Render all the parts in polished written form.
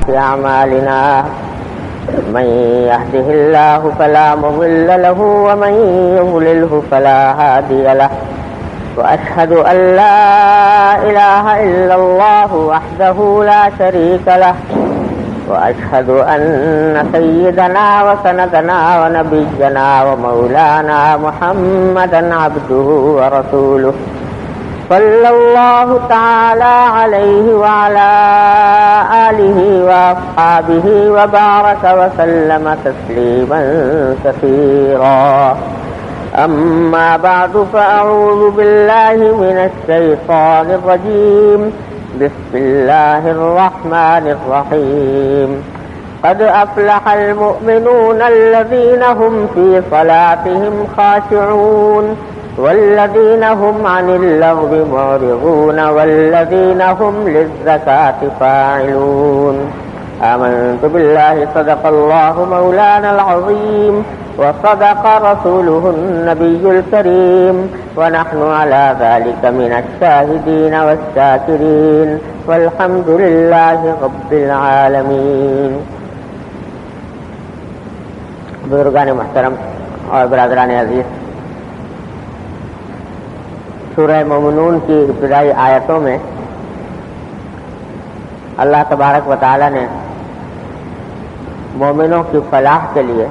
أعمالنا من يهده الله فلا مضل له ومن يضلله فلا هادي له وأشهد أن لا إله إلا الله وحده لا شريك له وأشهد أن سيدنا وسندنا ونبينا ومولانا محمدا عبده ورسوله صلى الله تعالى عليه وعلى آله وأصحابه وبارك وسلم تسليما كثيرا أما بعد فأعوذ بالله من الشيطان الرجيم بسم الله الرحمن الرحيم قد أفلح المؤمنون الذين هم في صلاتهم خاشعون والذين هم عن اللغو معرضون والذين هم للزكاة فاعلون آمنت بالله صدق الله مولانا العظيم وصدق رسوله النبي الكريم ونحن على ذلك من الشاهدين والشاكرين والحمد لله رب العالمين. بزرگان محترم اور برادران عزیز، سورہ مومنون کی ابتدائی آیتوں میں اللہ تبارک و تعالی نے مومنوں کی فلاح کے لیے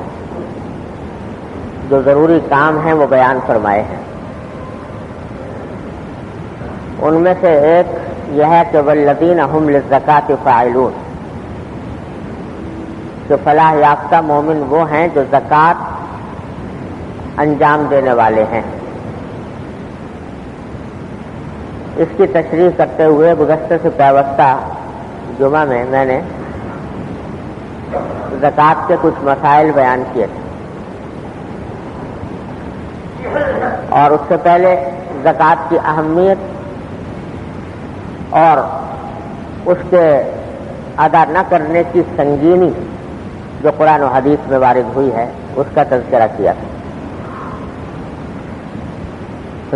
جو ضروری کام ہیں وہ بیان فرمائے ہیں. ان میں سے ایک یہ ہے کہ والذین هم للزکاۃ فاعلون، کہ فلاح یافتہ مومن وہ ہیں جو زکوٰۃ انجام دینے والے ہیں. اس کی تشریح کرتے ہوئے گزشتہ سے پیوستہ جمعہ میں نے زکوٰۃ کے کچھ مسائل بیان کیے تھے، اور اس سے پہلے زکوٰۃ کی اہمیت اور اس کے ادا نہ کرنے کی سنگینی جو قرآن و حدیث میں وارد ہوئی ہے اس کا تذکرہ کیا تھا.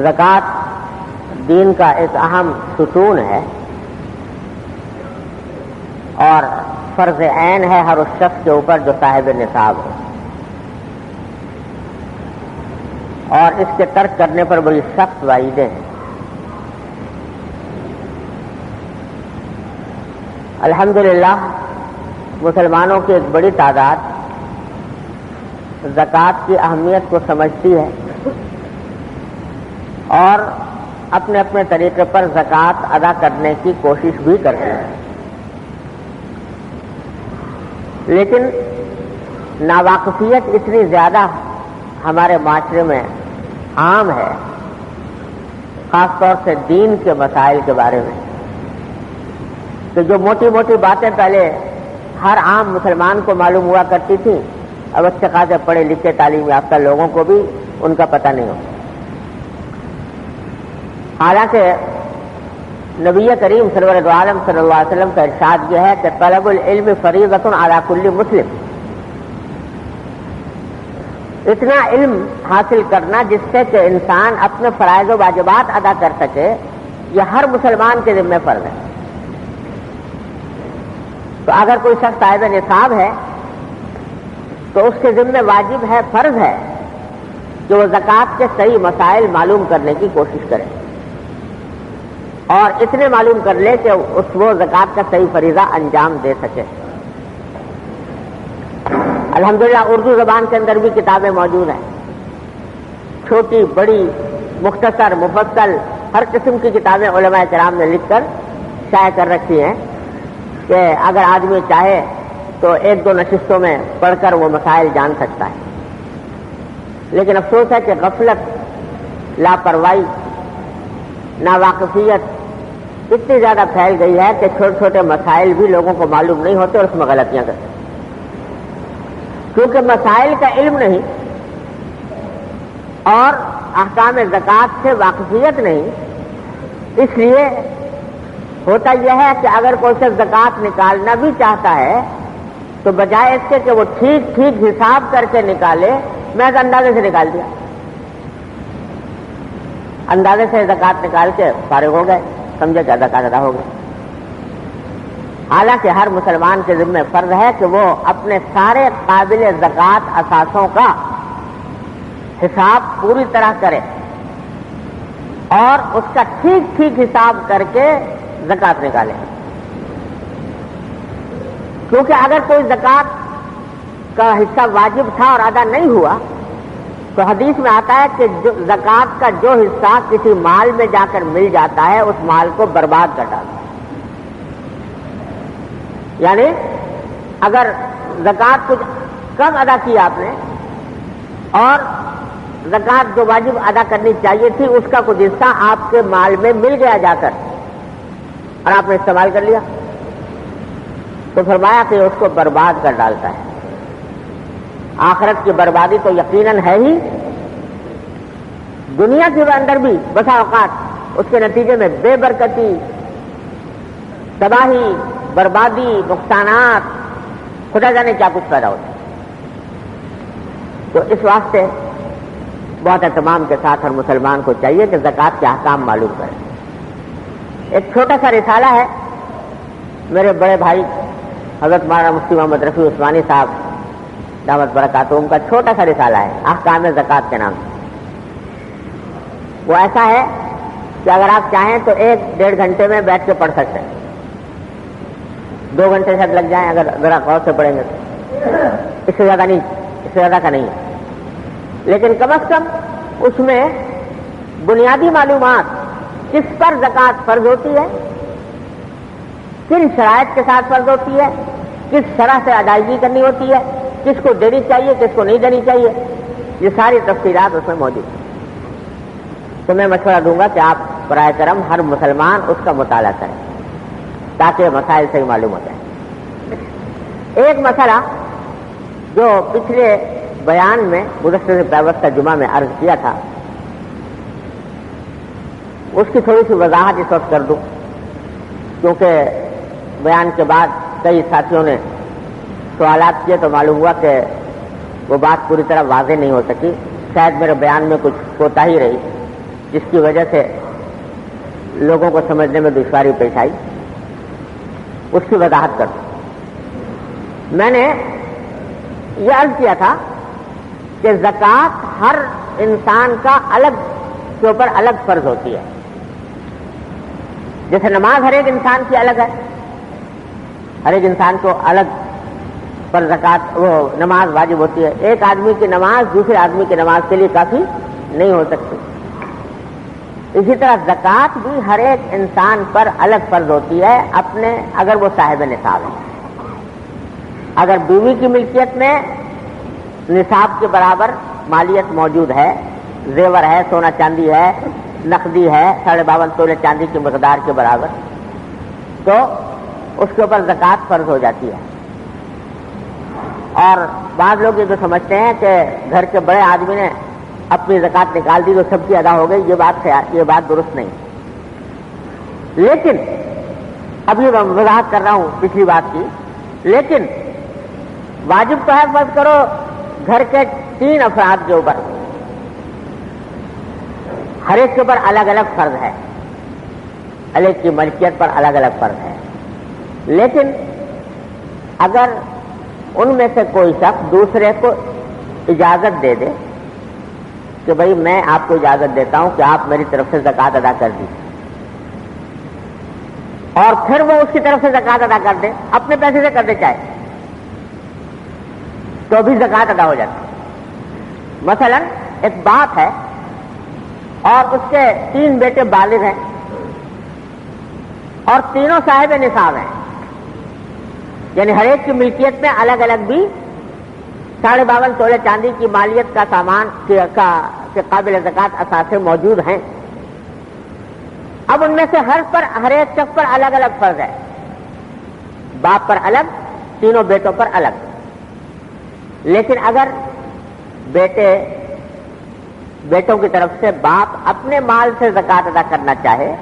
زکوٰۃ دین کا ایک اہم ستون ہے اور فرض عین ہے ہر اس شخص کے اوپر جو صاحب نصاب ہو، اور اس کے ترک کرنے پر بڑی سخت وعیدیں ہیں. الحمدللہ مسلمانوں کی ایک بڑی تعداد زکوٰۃ کی اہمیت کو سمجھتی ہے اور اپنے اپنے طریقے پر زکوٰۃ ادا کرنے کی کوشش بھی کرتے ہیں، لیکن ناواقفیت اتنی زیادہ ہمارے معاشرے میں عام ہے، خاص طور سے دین کے مسائل کے بارے میں، کہ جو موٹی موٹی باتیں پہلے ہر عام مسلمان کو معلوم ہوا کرتی تھیں، اب اچھے خاصے پڑھے لکھے تعلیم یافتہ لوگوں کو بھی ان کا پتہ نہیں ہوتا. حالانکہ نبی کریم سرور دو عالم صلی اللہ علیہ وسلم کا ارشاد یہ ہے کہ طلب العلم فریضۃ علی کل مسلم، اتنا علم حاصل کرنا جس سے کہ انسان اپنے فرائض و واجبات ادا کر سکے، یہ ہر مسلمان کے ذمہ فرض ہے. تو اگر کوئی شخص صاحب نصاب ہے تو اس کے ذمہ واجب ہے، فرض ہے کہ وہ زکوٰۃ کے صحیح مسائل معلوم کرنے کی کوشش کرے اور اتنے معلوم کر لے کہ وہ زکوٰۃ کا صحیح فریضہ انجام دے سکے. الحمدللہ اردو زبان کے اندر بھی کتابیں موجود ہیں، چھوٹی بڑی مختصر مفصل ہر قسم کی کتابیں علماء کرام نے لکھ کر شائع کر رکھی ہیں کہ اگر آدمی چاہے تو ایک دو نشستوں میں پڑھ کر وہ مسائل جان سکتا ہے. لیکن افسوس ہے کہ غفلت، لاپرواہی، ناواقفیت اتنی زیادہ پھیل گئی ہے کہ چھوٹے چھوٹے مسائل بھی لوگوں کو معلوم نہیں ہوتے اور اس میں غلطیاں کرتے، کیونکہ مسائل کا علم نہیں اور احکام زکوٰۃ سے واقفیت نہیں. اس لیے ہوتا یہ ہے کہ اگر کوئی شخص زکوٰۃ نکالنا بھی چاہتا ہے تو بجائے اس کے کہ وہ ٹھیک ٹھیک حساب کر کے نکالے، محض اندازے سے نکال دیا، اندازے سے زکوٰۃ نکال کے فارغ ہو گئے، سمجھے کہ زکوٰۃ ادا ہو گئی. حالانکہ ہر مسلمان کے ذمہ فرض ہے کہ وہ اپنے سارے قابل زکوٰۃ اثاثوں کا حساب پوری طرح کرے اور اس کا ٹھیک ٹھیک حساب کر کے زکوٰۃ نکالے. کیونکہ اگر کوئی زکوٰۃ کا حصہ واجب تھا اور ادا نہیں ہوا تو حدیث میں آتا ہے کہ زکوٰۃ کا جو حصہ کسی مال میں جا کر مل جاتا ہے اس مال کو برباد کر ڈالتا ہے. یعنی اگر زکوٰۃ کچھ کم ادا کی آپ نے اور زکوٰۃ جو واجب ادا کرنی چاہیے تھی اس کا کچھ حصہ آپ کے مال میں مل گیا جا کر اور آپ نے استعمال کر لیا تو فرمایا کہ اس کو برباد کر ڈالتا ہے. آخرت کی بربادی تو یقیناً ہے ہی, دنیا کے اندر بھی بسا اوقات اس کے نتیجے میں بے برکتی, تباہی, بربادی, نقصانات, خدا جانے کیا کچھ پیدا ہوتا ہے. تو اس واسطے بہت اہتمام کے ساتھ ہر مسلمان کو چاہیے کہ زکوٰۃ کے احکام معلوم کرے. ایک چھوٹا سا رسالہ ہے میرے بڑے بھائی حضرت مولانا مفتی محمد رفیع عثمانی صاحب دعوت برکاتہم کا چھوٹا سا رسالہ ہے احکام زکوٰۃ کے نام سے. وہ ایسا ہے کہ اگر آپ چاہیں تو 1-1.5 گھنٹے میں بیٹھ کے پڑھ سکتے ہیں, 2 گھنٹے شاید لگ جائیں اگر ذرا غور سے پڑھیں گے تو. اس سے زیادہ نہیں, اس سے زیادہ کا نہیں ہے, لیکن کم از کم اس میں بنیادی معلومات کس پر زکوٰۃ فرض ہوتی ہے, کن شرائط کے ساتھ فرض ہوتی ہے, کس شرح سے ادائیگی کرنی ہوتی ہے, کس کو دینی چاہیے کس کو نہیں دینی چاہیے, یہ ساری تفصیلات اس میں موجود ہیں. تو میں مشورہ دوں گا کہ آپ برائے کرم ہر مسلمان اس کا مطالعہ کریں تاکہ مسائل سے معلوم ہو جائے. ایک مسئلہ جو پچھلے بیان میں گزشتہ پیوستہ جمعہ میں عرض کیا تھا اس کی تھوڑی سی وضاحت اس وقت کر دوں, کیونکہ بیان کے بعد کئی ساتھیوں نے سوالات کیے تو معلوم ہوا کہ وہ بات پوری طرح واضح نہیں ہو سکی. شاید میرے بیان میں کچھ کوتاہی رہی جس کی وجہ سے لوگوں کو سمجھنے میں دشواری پیش آئی. اس کی وضاحت کر دوں. میں نے یہ عرض کیا تھا کہ زکوٰۃ ہر انسان کا الگ کے اوپر الگ فرض ہوتی ہے. جیسے نماز ہر ایک انسان کی الگ ہے, ہر ایک انسان کو الگ پر زکوٰۃ وہ نماز واجب ہوتی ہے. ایک آدمی کی نماز دوسرے آدمی کی نماز کے لیے کافی نہیں ہو سکتی. اسی طرح زکوٰۃ بھی ہر ایک انسان پر الگ فرض ہوتی ہے اپنے, اگر وہ صاحب نصاب ہے. اگر بیوی کی ملکیت میں نصاب کے برابر مالیت موجود ہے, زیور ہے, سونا چاندی ہے, نقدی ہے 52 تولے چاندی کی مقدار کے برابر, تو اس کے اوپر زکوٰۃ فرض ہو جاتی ہے. اور بعض لوگ یہ جو سمجھتے ہیں کہ گھر کے بڑے آدمی نے اپنی زکوٰۃ نکال دی تو سب کی ادا ہو گئی, یہ بات درست نہیں. لیکن اب یہ وضاحت کر رہا ہوں پچھلی بات کی, لیکن واجب تو ہے فرض کرو گھر کے 3 افراد کے اوپر, ہر ایک کے اوپر الگ الگ فرض ہے, ہر ایک کی ملکیت پر الگ الگ فرض ہے. لیکن اگر ان میں سے کوئی شخص دوسرے کو اجازت دے دے کہ بھئی میں آپ کو اجازت دیتا ہوں کہ آپ میری طرف سے زکوٰۃ ادا کر دیجیے, اور پھر وہ اس کی طرف سے زکوٰۃ ادا کر دے, اپنے پیسے سے کر دے چاہے, تو بھی زکوٰۃ ادا ہو جاتی ہے. مثلا ایک باپ ہے اور اس کے 3 بیٹے بالغ ہیں اور تینوں صاحب نصاب ہیں, یعنی ہر ایک کی ملکیت میں الگ الگ بھی 52 تولے چاندی کی مالیت کا سامان کے قابل زکوٰۃ اثاثے موجود ہیں. اب ان میں سے ہر ایک شخص پر الگ الگ فرض ہے, باپ پر الگ, تینوں بیٹوں پر الگ. لیکن اگر بیٹوں کی طرف سے باپ اپنے مال سے زکوٰۃ ادا کرنا چاہے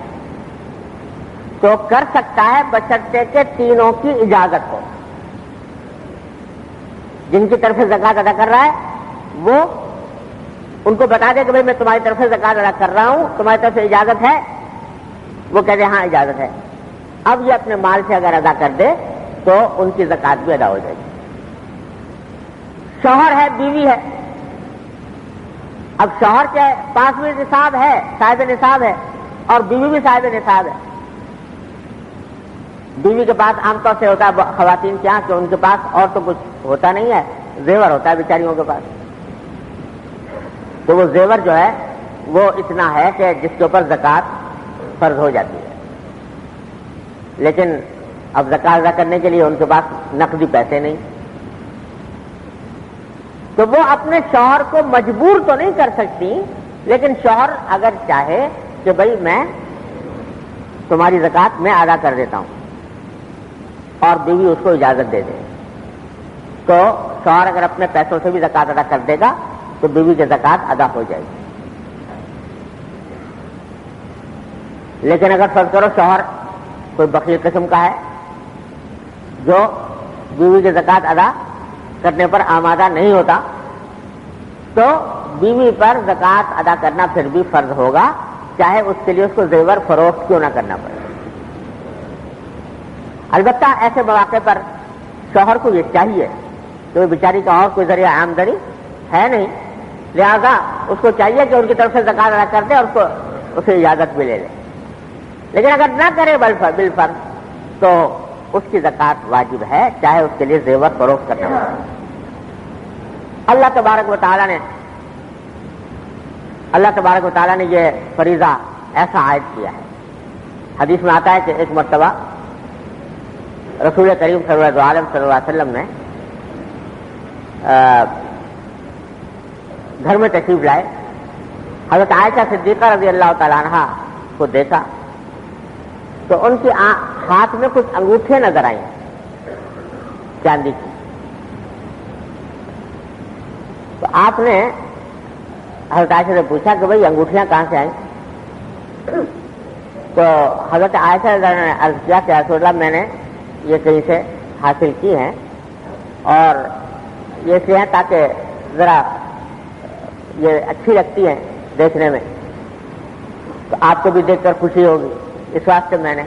تو کر سکتا ہے بشرطے کہ تینوں کی اجازت ہو. جن کی طرف سے زکوٰۃ ادا کر رہا ہے وہ ان کو بتا دے کہ بھائی میں تمہاری طرف سے زکوٰۃ ادا کر رہا ہوں, تمہاری طرف سے اجازت ہے؟ وہ کہتے ہیں ہاں اجازت ہے. اب یہ اپنے مال سے اگر ادا کر دے تو ان کی زکات بھی ادا ہو جائے گی. شوہر ہے، بیوی ہے. اب شوہر کے پاس بھی نصاب ہے، صاحب نصاب ہے، اور بیوی بھی صاحب نصاب ہے. بیوی کے پاس عام طور سے ہوتا ہے خواتین کے یہاں کہ ان کے پاس اور تو کچھ ہوتا نہیں ہے، زیور ہوتا ہے بیچاریوں کے پاس. تو وہ زیور جو ہے وہ اتنا ہے کہ جس کے اوپر زکات فرض ہو جاتی ہے. لیکن اب زکات ادا کرنے کے لیے ان کے پاس نقدی پیسے نہیں، تو وہ اپنے شوہر کو مجبور تو نہیں کر سکتی، لیکن شوہر اگر چاہے کہ بھئی میں تمہاری زکات میں ادا کر دیتا ہوں اور بیوی اس کو اجازت دے دے، تو شوہر اگر اپنے پیسوں سے بھی زکات ادا کر دے گا تو بیوی کی زکات ادا ہو جائے گی. لیکن اگر فرض کرو شوہر کوئی بخیل قسم کا ہے جو بیوی کی زکات ادا کرنے پر آمادہ نہیں ہوتا، تو بیوی پر زکات ادا کرنا پھر بھی فرض ہوگا، چاہے اس کے لیے اس کو زیور فروخت کیوں نہ کرنا پڑے. البتہ ایسے مواقع پر شوہر کو یہ چاہیے کہ بیچاری کا اور کوئی ذریعہ آمدنی ہے نہیں، لہذا اس کو چاہیے کہ ان کی طرف سے زکات ادا کر دے اور اسے اجازت بھی لے لے. لیکن اگر نہ کرے بالفرض تو اس کی زکات واجب ہے، چاہے اس کے لیے زیور فروخت کرنا ہو. اللہ تبارک و تعالیٰ نے یہ فریضہ ایسا عائد کیا ہے. حدیث میں آتا ہے کہ ایک مرتبہ رسول کریم صلی اللہ علیہ وسلم نے گھر میں تشریف لائے، حضرت عائشہ صدیقہ رضی اللہ تعالیٰ عنہا کو دیکھا تو ان کی ہاتھ میں کچھ انگوٹھیاں نظر آئیں چاندی کی. تو آپ نے حضرت عائشہ سے پوچھا کہ بھئی انگوٹھیاں کہاں سے آئیں؟ تو حضرت عائشہ نے عرض کیا کہ رسول اللہ میں نے یہ کہیں سے حاصل کی ہیں اور یہ اس لیے ہیں تاکہ ذرا یہ اچھی لگتی ہیں دیکھنے میں، تو آپ کو بھی دیکھ کر خوشی ہوگی، اس واسطے میں نے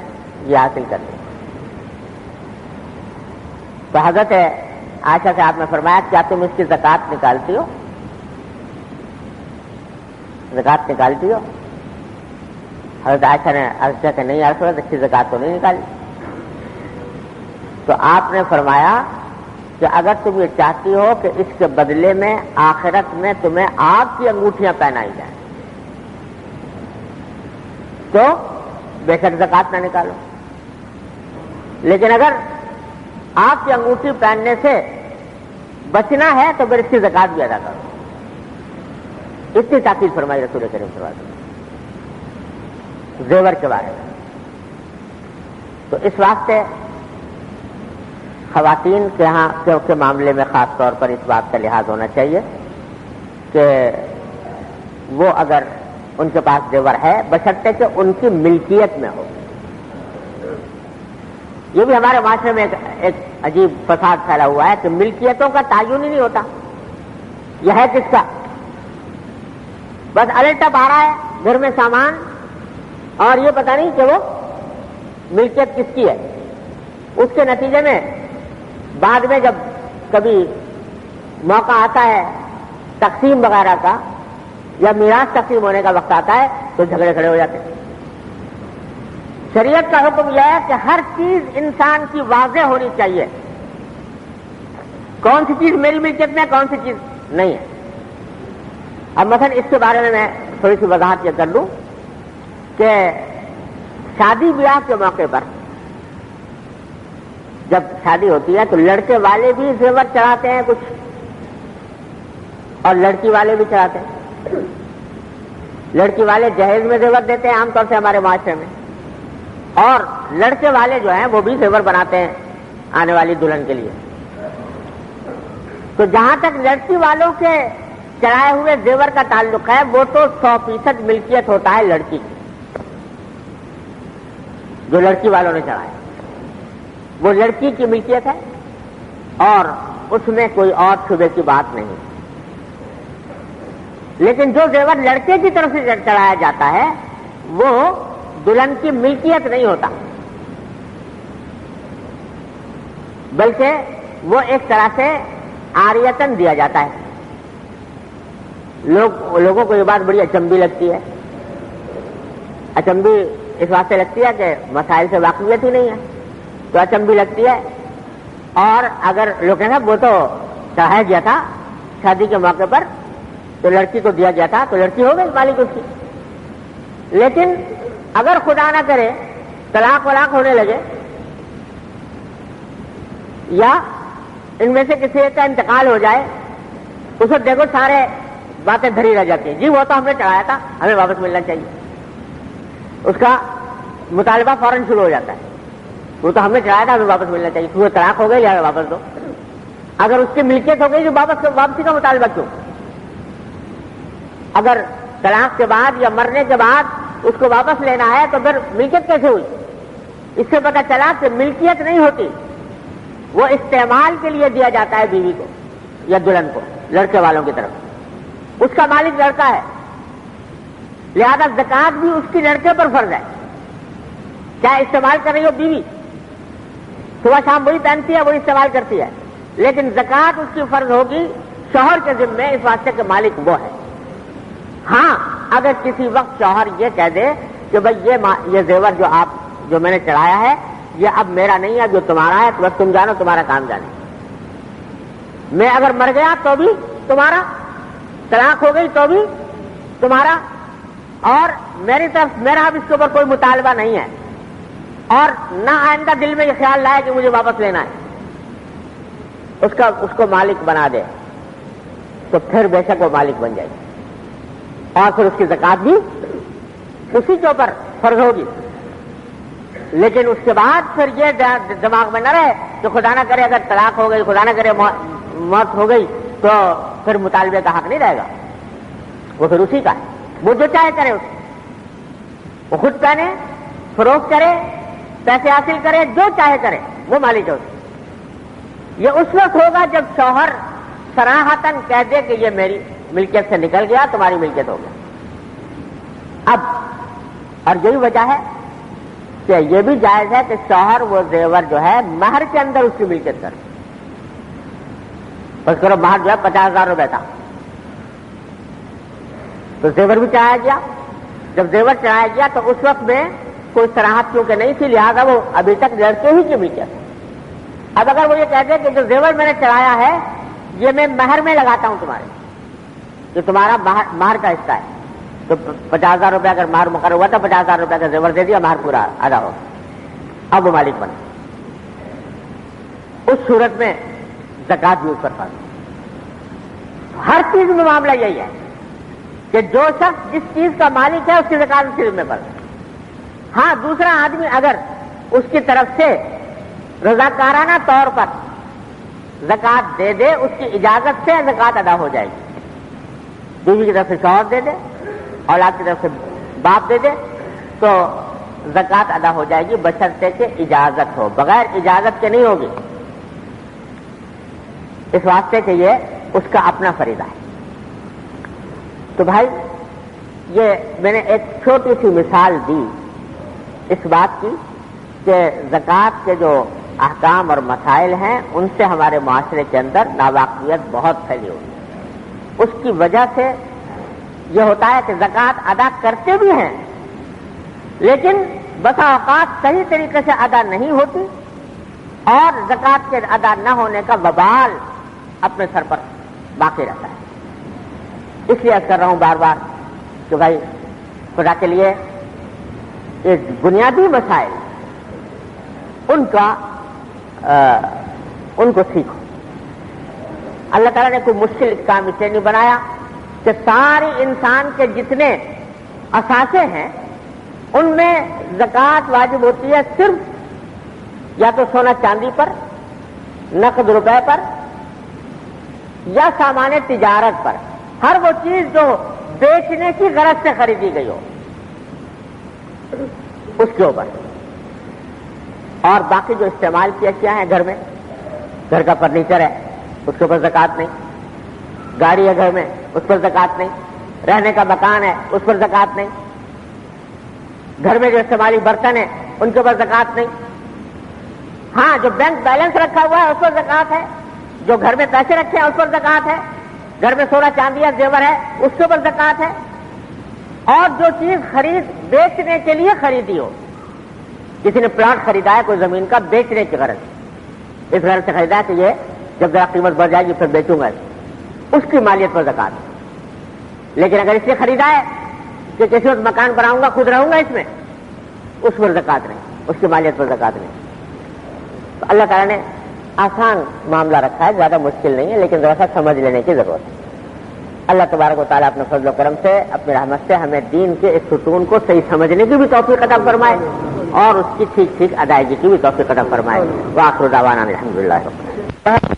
یہ حاصل کر لی. تو حضرت عائشہ سے آپ نے فرمایا کیا تم اس کی زکات نکالتی ہو؟ زکات نکالتی ہو؟ حضرت عائشہ نے عرض کیا کہ نہیں یا رسول اللہ اس کی زکات تو نہیں نکالی. تو آپ نے فرمایا کہ اگر تم یہ چاہتی ہو کہ اس کے بدلے میں آخرت میں تمہیں آگ کی انگوٹھیاں پہنائی جائیں تو بے شک زکات نہ نکالو، لیکن اگر آگ کی انگوٹھی پہننے سے بچنا ہے تو پھر اس کی زکات بھی ادا کرو. اتنی تاکید فرمائی رسول کریم صلی اللہ علیہ وسلم زیور کے بارے میں. تو اس واسطے خواتین کے ہاں کے معاملے میں خاص طور پر اس بات کا لحاظ ہونا چاہیے کہ وہ اگر ان کے پاس زیور ہے بشرطے کہ ان کی ملکیت میں ہو. یہ بھی ہمارے معاشرے میں ایک عجیب فساد پھیلا ہوا ہے کہ ملکیتوں کا تعین ہی نہیں ہوتا. یہ ہے کس کا؟ بس الٹا آ رہا ہے گھر میں سامان اور یہ پتہ نہیں کہ وہ ملکیت کس کی ہے. اس کے نتیجے میں بعد میں جب کبھی موقع آتا ہے تقسیم وغیرہ کا یا میراث تقسیم ہونے کا وقت آتا ہے تو جھگڑے کھڑے ہو جاتے ہیں. شریعت کا حکم یہ ہے کہ ہر چیز انسان کی واضح ہونی چاہیے، کون سی چیز میری ملکیت میں ہے کون سی چیز نہیں ہے. اب مثلا اس کے بارے میں تھوڑی سی وضاحت یہ کر لوں کہ شادی بیاہ کے موقع پر جب شادی ہوتی ہے تو لڑکے والے بھی زیور چڑھاتے ہیں کچھ اور لڑکی والے بھی چڑھاتے ہیں. لڑکی والے جہیز میں زیور دیتے ہیں عام طور سے ہمارے معاشرے میں، اور لڑکے والے جو ہیں وہ بھی زیور بناتے ہیں آنے والی دلہن کے لیے. تو جہاں تک لڑکی والوں کے چڑھائے ہوئے زیور کا تعلق ہے وہ تو 100% ملکیت ہوتا ہے لڑکی کی، جو لڑکی والوں نے چڑھائے وہ لڑکی کی ملکیت ہے اور اس میں کوئی اور شبے کی بات نہیں. لیکن جو زیور لڑکے کی طرف سے چڑھایا جاتا ہے وہ دلہن کی ملکیت نہیں ہوتا. بلکہ وہ ایک طرح سے عاریتن دیا جاتا ہے. لوگوں کو یہ بات بڑی اچنبھی لگتی ہے. اچنبھی اس واسطے لگتی ہے کہ مسائل سے واقفیت ہی نہیں ہے تو اچنبھی لگتی ہے. اور اگر لوگ کہیں گے وہ تو چڑھایا گیا تھا شادی کے موقع پر تو لڑکی کو دیا گیا تھا تو لڑکی ہو گئی مالک اس کی. لیکن اگر خدا نہ کرے طلاق ولاق ہونے لگے یا ان میں سے کسی ایک کا انتقال ہو جائے اس وقت دیکھو سارے باتیں دھری رہ جاتی ہیں. جی وہ تو ہم نے چڑھایا تھا ہمیں واپس ملنا چاہیے. اس کا مطالبہ فوراً شروع ہو جاتا ہے. وہ تو ہم نے چڑھایا تھا ہمیں واپس ملنا چاہیے. وہ طلاق ہو گئی یا واپس دو. اگر اس کی ملکیت ہو گئی تو واپسی کا مطالبہ کیوں؟ اگر طلاق کے بعد یا مرنے کے بعد اس کو واپس لینا ہے تو پھر ملکیت کیسے ہوئی؟ اس سے پتہ چلا کہ ملکیت نہیں ہوتی, وہ استعمال کے لیے دیا جاتا ہے بیوی کو یا دلہن کو لڑکے والوں کی طرف. اس کا مالک لڑکا ہے, لہذا زکات بھی اس کی لڑکے پر فرض ہے. چاہے استعمال کر رہی ہو بیوی, صبح شام وہی پہنتی ہے وہی استعمال کرتی ہے, لیکن زکات اس کی فرض ہوگی شوہر کے ذمے اس واسطے کہ مالک وہ ہے. ہاں اگر کسی وقت شوہر یہ کہہ دے کہ بھئی یہ زیور جو میں نے چڑھایا ہے یہ اب میرا نہیں ہے, جو تمہارا ہے, تو بس تم جانو تمہارا کام جانے. میں اگر مر گیا تو بھی تمہارا, طلاق ہو گئی تو بھی تمہارا, اور میری طرف میرا اب اس کے اوپر کوئی مطالبہ نہیں ہے, اور نہ آئندہ دل میں یہ خیال لائے کہ مجھے واپس لینا ہے. اس کو مالک بنا دے تو پھر بے شک وہ مالک بن جائے گی, اور پھر اس کی زکات بھی اسی کے اوپر فرض ہوگی. لیکن اس کے بعد پھر یہ دماغ میں نہ رہے کہ خدا نہ کرے اگر طلاق ہو گئی, خدا نہ کرے موت ہو گئی تو پھر مطالبے کا حق نہیں رہے گا, وہ پھر اسی کا ہے. وہ جو چاہے کرے اس وہ خود پہنے, فروخت کرے, پیسے حاصل کرے, جو چاہے کرے, وہ مالک ہے اس. یہ اس وقت ہوگا جب شوہر صراحتاً کہہ دے کہ یہ میری ملکیت سے نکل گیا, تمہاری ملکیت ہو گیا. اب اور یہی وجہ ہے کہ یہ بھی جائز ہے کہ شوہر وہ زیور جو ہے مہر کے اندر اس کی ملکیت کرے. بس کرو مہر جو ہے 50,000 روپے تھا تو زیور بھی چڑھایا گیا. جب زیور چڑھایا گیا تو اس وقت میں کوئی صراحت کیونکہ نہیں تھی, لہذا وہ ابھی تک لڑکے ہی کی ملکیت ہے. اب اگر وہ یہ کہتے کہ جو زیور میں نے چڑھایا ہے یہ میں مہر میں لگاتا ہوں تمہارے, جو تمہارا مہر کا حصہ ہے, تو 50,000 روپے اگر مہر مقرر ہوا تھا 50,000 روپے کا زیور دے دیا, مہر پورا ادا ہو, اب وہ مالک بنا. اس صورت میں زکات بھی اس پر فرض. ہر چیز میں معاملہ یہی ہے کہ جو شخص جس چیز کا مالک ہے اس کی زکات اس کے ذمہ پر. ہاں دوسرا آدمی اگر اس کی طرف سے رضاکارانہ طور پر زکات دے دے, اس کی اجازت سے زکات ادا ہو جائے گی. بیوی کی طرف سے شوہر دے دے, اولاد کی طرف سے باپ دے دے, تو زکات ادا ہو جائے گی بشرطے کہ اجازت ہو. بغیر اجازت کے نہیں ہوگی, اس واسطے کہ یہ اس کا اپنا فریضہ ہے. تو بھائی یہ میں نے ایک چھوٹی سی مثال دی اس بات کی کہ زکات کے جو احکام اور مسائل ہیں ان سے ہمارے معاشرے کے اندر ناواقفیت بہت پھیلی ہوئی ہے. اس کی وجہ سے یہ ہوتا ہے کہ زکات ادا کرتے بھی ہیں لیکن بسا اوقات صحیح طریقے سے ادا نہیں ہوتی, اور زکات کے ادا نہ ہونے کا وبال اپنے سر پر باقی رہتا ہے. اس لیے عرض کر رہا ہوں بار بار کہ بھائی خدا کے لیے ایک بنیادی مسائل ان کو سیکھو. اللہ تعالیٰ نے کوئی مشکل کام اس لیے نہیں بنایا کہ سارے انسان کے جتنے اثاثے ہیں ان میں زکات واجب ہوتی ہے صرف یا تو سونا چاندی پر, نقد روپے پر, یا سامان تجارت پر. ہر وہ چیز جو بیچنے کی غرض سے خریدی گئی ہو اس کے اوپر. اور باقی جو استعمال کی اشیاء ہیں گھر میں, گھر کا فرنیچر ہے اس کے اوپر زکات نہیں, گاڑی ہے گھر میں اس پر زکات نہیں, رہنے کا مکان ہے اس پر زکات نہیں, گھر میں جو استعمالی برتن ہیں ان کے اوپر زکات نہیں. ہاں جو بینک بیلنس رکھا ہوا ہے اس پر زکات ہے، جو گھر میں پیسے رکھے ہیں اس پر زکات ہے، گھر میں سونا چاندی یا زیور ہے اس کے اوپر زکات ہے، اور جو چیز خرید بیچنے کے لیے خریدی ہو، کسی نے پلاٹ خریدا ہے کوئی زمین کا بیچنے کی غرض، اس غرض سے خریدا ہے کہ یہ جب ذرا قیمت بڑھ جائے گی پھر بیچوں گا، اس کی مالیت پر زکات ہے۔ لیکن اگر اس نے خریدا ہے کہ کسی وقت مکان بناؤں گا خود رہوں گا اس میں، اس پر زکات نہیں، اس کی مالیت پر زکات نہیں۔ تو اللہ تعالیٰ نے آسان معاملہ رکھا ہے، زیادہ مشکل نہیں ہے، لیکن ذرا سا سمجھ لینے کی ضرورت ہے۔ اللہ تبارک و تعالیٰ اپنے فضل و کرم سے اپنی رحمت سے ہمیں دین کے اس ستون کو صحیح سمجھنے کی بھی توفیق عطا فرمائے اور اس کی ٹھیک ٹھیک ادائیگی کی بھی توفیق عطا فرمائے۔ وآخر دعوانا الحمدللہ۔